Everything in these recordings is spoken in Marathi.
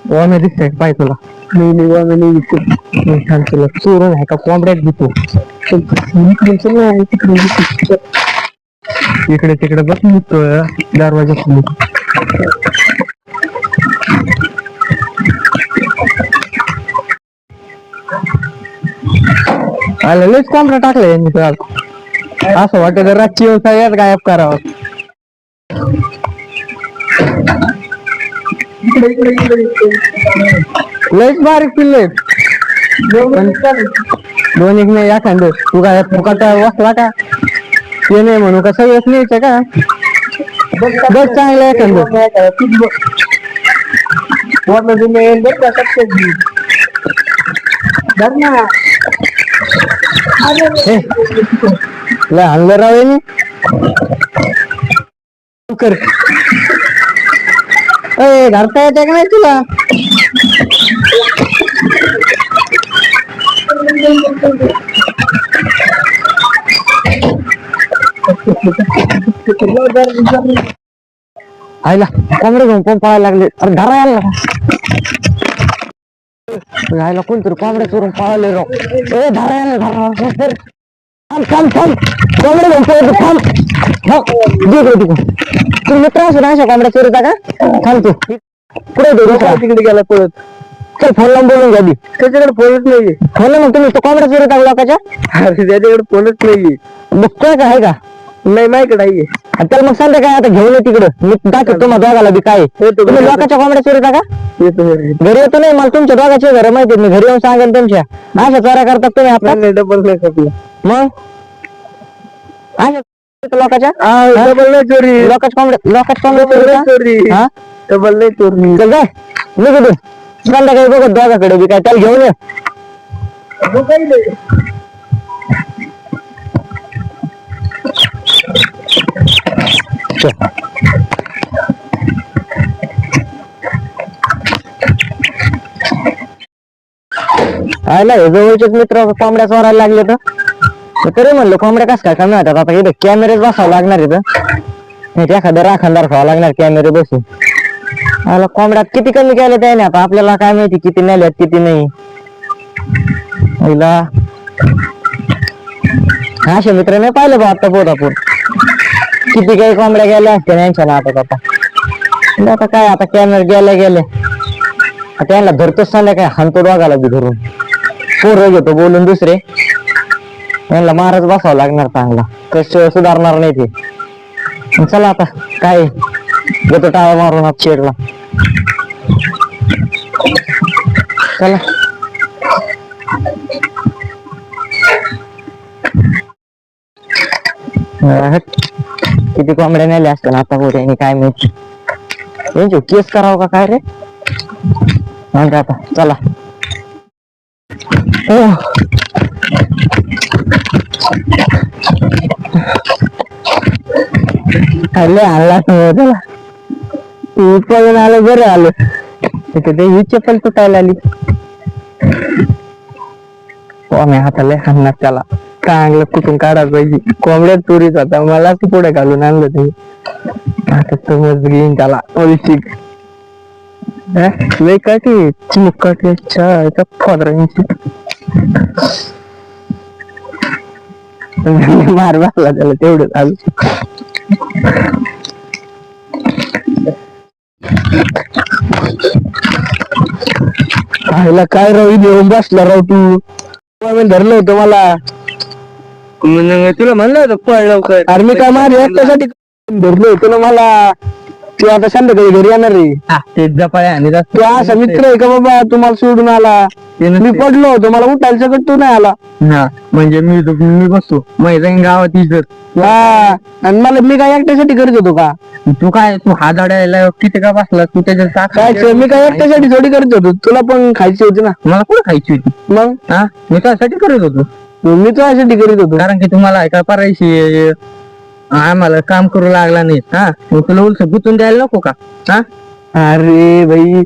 वाम्या दिसतंय पाय तुला? नाही वाम्या नाही दिसत. छान तुला चोरून आहे का कोंबड्यात घेतो? इकडे तिकडे बस निघतोय दरवाजा समोर. आला लयच कोंबडा टाकला यांनी तर. असं वाटत रातची व्यवसाय यात गायब करावा. लयच बारीक पिल्ले दोन एक नाही एखादं. तू काय फुकाटा वाचला का? ते नाही म्हणू का सगळंच न्यायचं का? बस चांगलं एखादं. लय आणलं राव यांनी. कर घरता येते का नाही तुला? आईला कोंबडे घेऊन कोण पळायला लागले. अरे धरा यायला आईला कोणतरी कोंबड्या चोरून पळाले राव. धरा यायला धरा. थांब थांब थांब कोंबडे घेऊन पळतो. थांब तुम्ही मित्र असून अशा कोंबड्या चोरीता का? थांब तू पुढे तिकडे गेला पळत. चल फोन लावून बोलून घ्या. त्याच्याकडे फोनच नाहीये. फोन मग तुम्ही तो कोंबड्या चोरीता लोकांच्या? अरे त्याच्याकडे फोनच नाहीये. बघतोय का आहे का? नाही माझ्याकडे आहे. त्याला मग संध्याकाळी आता घेऊन ये तिकडं. मी दाखवतो तुम्हाला दोघाला बी काय. तुम्ही लोकांच्या कोंबड्या चोरीता का? घरी येतो नाही मला तुमच्या दोघांचे घर माहिती. मी घरी येऊन सांगेन तुमच्या. अशा चोऱ्या करतात तुम्ही आपल्या डबल नाही खपलं मग अशा लोकांच्या डबल नाही चोरी. लोकांच्या कोंबड्या चोरी डबल नाही चोरी. चल जाय निघू संध्याकाळी बघत दोघाकडे बी काय. त्याला घेऊन ये. आयला हे जवळचेच मित्र कोंबड्या चोरायला लागले तर तरी म्हणलं कोंबड्या कस काय कमी होतात. आता इथे कॅमेरे बसावं लागणार इथं. एखादं राखणदार व्हावं लागणार कॅमेरे बसून. आला कोंबड्यात किती कमी केले त्याने. आता आपल्याला काय माहिती किती नेल्यात किती नाही. असे मित्र नाही पाहिले बा आता पोटापूर. किती काही कोंबड्या गेल्या असत्या यांच्या नाटात. आता काय आता कॅमेरे गेले त्यांना धरतोच संध्याकाळी हाणतो दोघाला बी धरून. पोरं घेतो बोलून दुसरे. यांना मारच बसावं लागणार चांगला. त्याशिवाय सुधारणार नाही ते. चला आता काय घेतो टाळा मारून आज शेडला. चला किती कोंबड्या नेल्या असत्या ना आता पोऱ्याने काय माहिती. यांची केस करावं का काय रे. आता चला आणला त्याला उत्पादन आलं बरं आलं. ते ही चप्पल तुटायला आली. कोंबड्या हाताला हाणणार त्याला. चांगलं कुठून काढायला पाहिजे. कोंबड्यात चोरीच होता मला ती पुढे घालून आणलं ते. आता समज घेईन त्याला. लय काय ते चिमुक काढल्या फोदरांची. मार बसला त्याला तेवढं आलं. आईला काय राव देऊन बसला राव तू. धरलं होतं मला. तुला म्हणलं होतं पळ लवकर. अरे मी काय मार एकट्यासाठी धरलं होतं ना मला. तू आता संध्याकाळी घरी येणार रे. ते जपाळ्या आणि तू असा मित्र आहे का बाबा तुम्हाला सोडून आला. मी पडलो होतो मला उठायला सकट तू नाही आला. म्हणजे मी बसतो मैदान गावात इज्जत. आणि मला मी काय एकट्यासाठी करत होतो का? तू काय तू हा दाड्याला किती का बसला तू त्याच्यात काय. मी काय एकट्यासाठी थोडी करत होतो. तुला पण खायची होती ना. मला कुठं खायची होती मग. मी त्यासाठी करत होतो. मी तुझ्यासाठी करीत होतो. कारण की तुम्हाला एका परायची आम्हाला काम करू लागला नाही. मग तुला उलट गुंतून द्यायला नको का? अरे भाई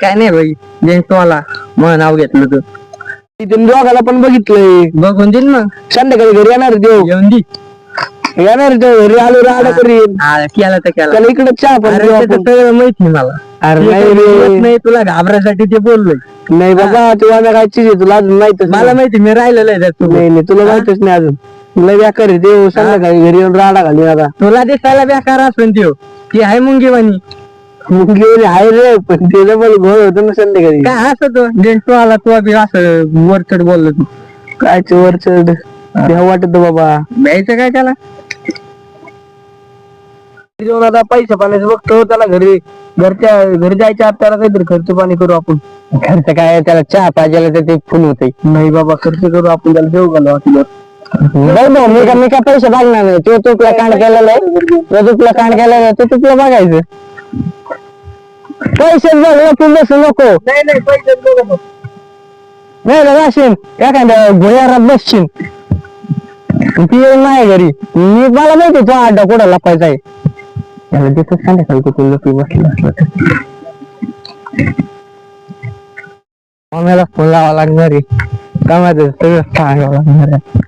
काय नाही भाई. जे तुला मग नाव घेतलं तर दोघाला पण बघितलंय. बघून देईन मग संध्याकाळी घरी येणार देऊ. येऊन दे. येणार तो घरी आलो राडा करीन केला तर केला त्याला इकडे चहा पण अरे देऊ त्याचं आपण. सगळं माहिती मला अरे ते नाही काही रे येत नाही तुला घाबरासाठी ते बोललोय नाही बाबा तू आम्ही काय चीज आहे तुला अजून माहितच मला माहिती मी राहिलेलं आहे त्यात नाही नाही तुला माहितच नाही अजून तुला व्याकार आहे देव संध्याकाळी घरी येऊन राडा घाली आता तुला दिसायला बेकार असून देव ती आहे मुंगीवानी मग घेऊन आहे रे पण ते डबल घोळ होतो ना संध्याकाळी काय असं तो तू आला तू बी असं वरचढ बोललो तू काय वर चढ देव वाटत बाबा द्यायचं काय त्याला जेवण आता पैसा पाण्याचं बघतो त्याला घरी जायच्या आत त्याला काहीतरी खर्च पाणी करू आपण खर्च काय त्याला चहा पाहिजे तर ते फुल होते नाही बाबा खर्च करू आपण त्याला देऊ घालू आपलं मी काय पैसे बघणार नाही तो तुला कांड केलेला आहे तो तुला कांड केलेला आहे तो तुला बघायचं पैसे बघ तू बसू नको नाही नाही पैसे बघू नाही जाशील एखाद्या भुयारात बसशील ती येऊन नाही घरी मला माहिती तो अड्डा कुठं लपायचा आहे त्याला देतो संध्याकाळी कुठून लपी बसला असलं मला फोन लावा लागणार आहे कामाचं सगळं सांगावं लागणार आहे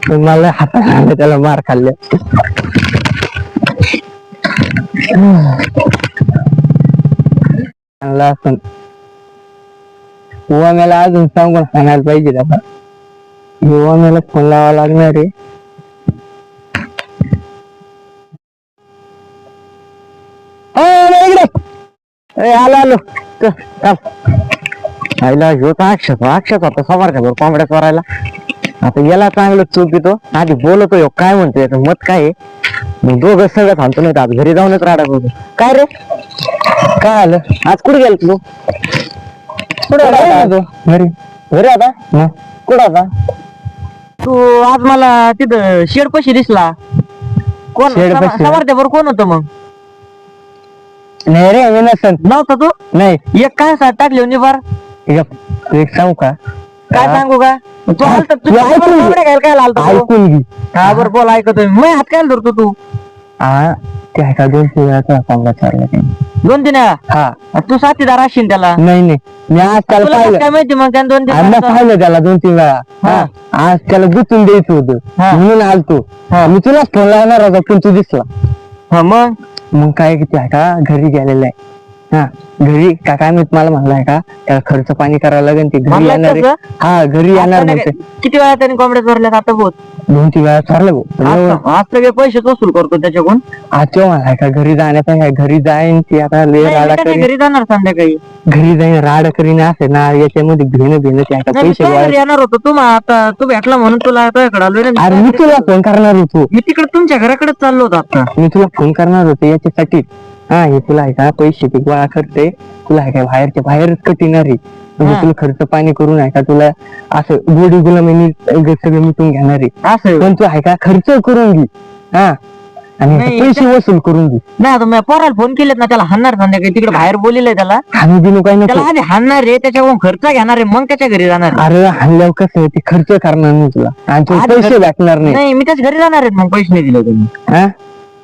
पण मला हातात आलं त्याला मार खाल्ले असं मला अजून सांगून सांगायला पाहिजे आता मला फोन लावा लागणार आहे आलो आईला ह्यो तर अक्षत होता समोरच्या बरोबर कोंबड्या चोरायला आता गेला चांगलं चूप येतो आधी बोलतो ह्यो काय म्हणतोय याचं मत काय आहे मग दोघं सगळं थांबतो नाही आज घरी जाऊनच राडा करतो काय रे काय आलं आज कुठे गेल तू कुठे घरी घरी आता कुठं आता तू आज मला तिथं शेड पशी दिसला कोण समोरच्या बरोबर कोण होतं मग नाही रे मी नसन नव्हता तू नाही एक काय टाकली म्हणजे फार एक सांगू का काय सांगू का तू आलता तू काय आलता ऐकून घे हा बरं बोल ऐकतोय मी हात काय धरतो तू हा ते आहे का 2-3 वेळा चांगला चालला 2-3 वेळा हा तू साथीदार असशील त्याला नाही नाही मी आज त्याला पाहिलं काय माहिती मग त्यानं 2-3 वेळा पाहिलं त्याला 2-3 वेळा हा आज त्याला गुंतून द्यायचं होतं म्हणून आलतो मी तुलाच फोन लावणार होता पण तू दिसला हा मग काय किती आहे का घरी गेलेला आहे हा घरी काय माहित मला म्हणलाय का त्याला खर्च पाणी करायला लागेल ते घरी येणार आहे. हा घरी येणार म्हणते किती वेळा त्याने कोंबड्या चोरल्यात आता बहुत 2-3 वेळा चोरलं आज सगळे पैसे वसूल करतो त्याच्याकडून आज तो म्हणलाय का घरी जाण्याचा घरी जाईन ती आता राडा करीन घरी जाणार संध्याकाळी घरी जाईन राडा करीन असे ना याच्यामध्ये घेणं पैसे येणार होतो तू आता तू भेटला म्हणून तुला आलो अरे मी तुला फोन करणार होतो मी तिकडे तुमच्या घराकडे चाललो होतो आता मी तुला फोन करणार होतो याच्यासाठी हा हे तुला आहे का पैसे ते गोळा करते तुला आहे का बाहेरच कटिणार आहे म्हणजे तुला खर्च पाणी करून आहे का तुला असं गोडी गुलामी सगळं मिटून घेणार आहे पण तू आहे का खर्च करून घे हा आणि पैसे वसूल करून घे नाही आता मी पोराला फोन केलेत ना त्याला हाणणार संध्याकाळी तिकडे बाहेर बोललेलं त्याला हानी दिनू काही नाही त्याला आधी हाणणार रे त्याच्याकडून खर्च घेणार आहे मग त्याच्या घरी जाणार अरे हाणल्यावर कसं ते खर्च करणार नाही तुला आणि तुला पैसे भेटणार नाही मी त्याच्या घरी जाणार आहेत मग पैसे नाही दिले तुम्ही हा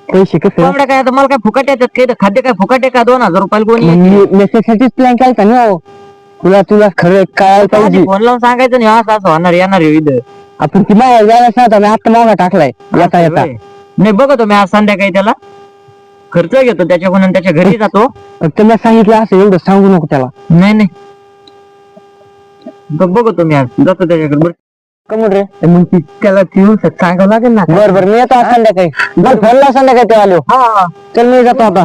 पैसे कसं कोंबड्या काय आता मला काय फुकट येतात काही खाद्य काय फुकट आहे का 2000 रुपयाला कोणी त्याच्यासाठीच प्लॅन केलता ना तुला खरं काय पाहिजे फोन लावून सांगायचं नाही असं होणार येणार आहे आपण ती बाहेर जायला सांगता मी आता मागा टाकलाय येता नाही बघतो मी आज संध्याकाळी त्याला खर्च घेतो त्याच्याकडून त्याच्या घरी जातो त्यांना सांगितलं असं एवढं सांगू नको त्याला नाही बघतो मी आज जातो त्याच्याकडे कमून रे मग त्याला सांगावं लागेल ना बरोबर मी येतो संध्याकाळी फोन ला संध्याकाळी ते आलो हा चल मी जातो आता